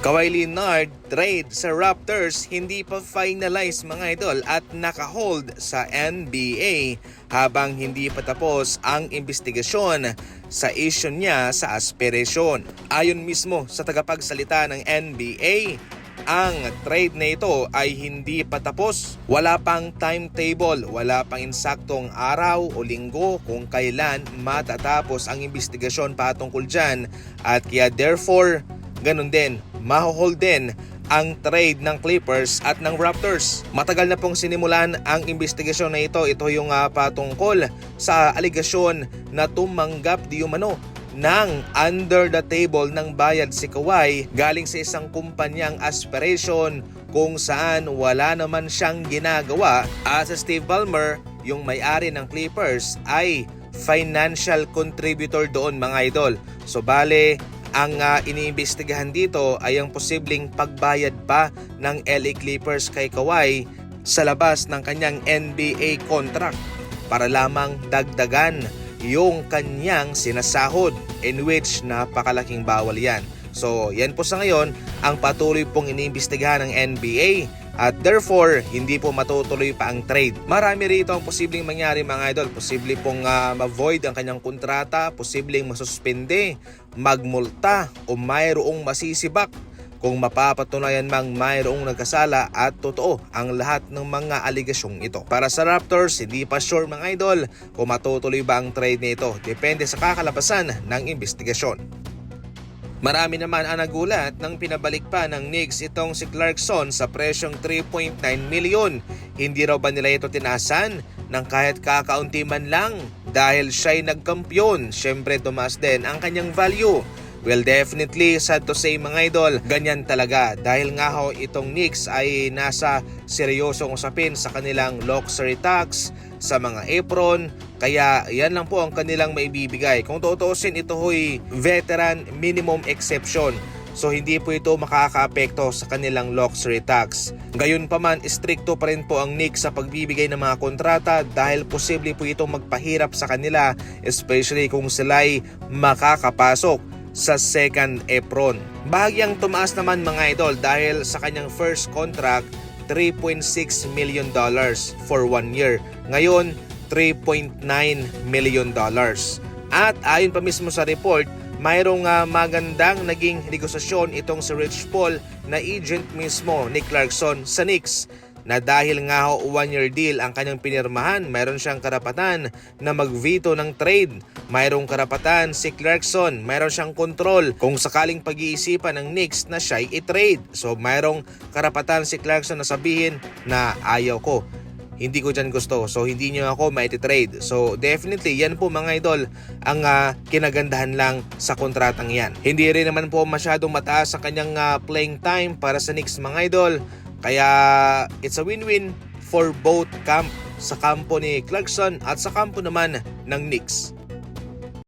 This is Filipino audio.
Kawhi Leonard trade sa Raptors hindi pa finalize mga idol at naka-hold sa NBA habang hindi pa tapos ang investigasyon sa issue niya sa aspirasyon. Ayon mismo sa tagapagsalita ng NBA, ang trade na ito ay hindi pa tapos. Wala pang timetable, wala pang insaktong araw o linggo kung kailan matatapos ang investigasyon patungkol dyan at kaya therefore ganun din, maho-hold din ang trade ng Clippers at ng Raptors. Matagal na pong sinimulan ang investigasyon na ito. Ito yung patungkol sa aligasyon na tumanggap di umano ng under the table ng bayad si Kawhi galing sa isang kumpanyang aspiration kung saan wala naman siyang ginagawa at sa Steve Ballmer, yung may-ari ng Clippers, ay financial contributor doon mga idol. So bale, ang iniimbestigahan dito ay ang posibleng pagbayad pa ng LA Clippers kay Kawhi sa labas ng kanyang NBA contract para lamang dagdagan yung kanyang sinasahod, in which napakalaking bawal yan. So yan po sa ngayon ang patuloy pong iniimbestigahan ng NBA at therefore hindi po matutuloy pa ang trade. Marami rito ang posibleng mangyari mga idol. Posible pong ma-void ang kanyang kontrata, posibleng masuspende, magmulta o mayroong masisibak kung mapapatunayan mang mayroong nagkasala at totoo ang lahat ng mga aligasyong ito. Para sa Raptors, hindi pa sure mga idol kung matutuloy ba ang trade nito. Depende sa kakalabasan ng investigasyon. Marami naman ang nagulat nang pinabalik pa ng Knicks itong si Clarkson sa presyong 3.9 milyon. Hindi raw ba nila ito tinasan ng kahit kakaunti man lang dahil siya'y nagkampiyon? Siyempre tumaas din ang kanyang value. Well, definitely, sad to say mga idol, ganyan talaga. Dahil nga ho itong Knicks ay nasa seryosong usapin sa kanilang luxury tax, sa mga apron, kaya yan lang po ang kanilang maibibigay. Kung tutuusin, ito ho'y veteran minimum exception. So hindi po ito makakaapekto sa kanilang luxury tax. Gayunpaman, stricto pa rin po ang Knicks sa pagbibigay ng mga kontrata dahil posible po itong magpahirap sa kanila, especially kung sila'y makakapasok sa second apron. Bahagyang tumaas naman mga idol dahil sa kanyang first contract, $3.6 million for 1 year. Ngayon, $3.9 million. At ayon pa mismo sa report, mayroong magandang naging negosasyon itong si Rich Paul na agent mismo ni Clarkson sa Knicks, na dahil nga ho 1-year deal ang kanyang pinirmahan, mayroon siyang karapatan na mag-veto ng trade. Mayroong karapatan si Clarkson, mayroon siyang control kung sakaling pag-iisipan ng Knicks na siya'y i-trade. So mayroong karapatan si Clarkson na sabihin na ayaw ko, hindi ko dyan gusto, so hindi nyo ako maiti-trade. So definitely yan po mga idol ang kinagandahan lang sa kontratang yan. Hindi rin naman po masyadong mataas ang kanyang playing time para sa Knicks mga idol. Kaya it's a win-win for both camp, sa kampo ni Clarkson at sa kampo naman ng Knicks.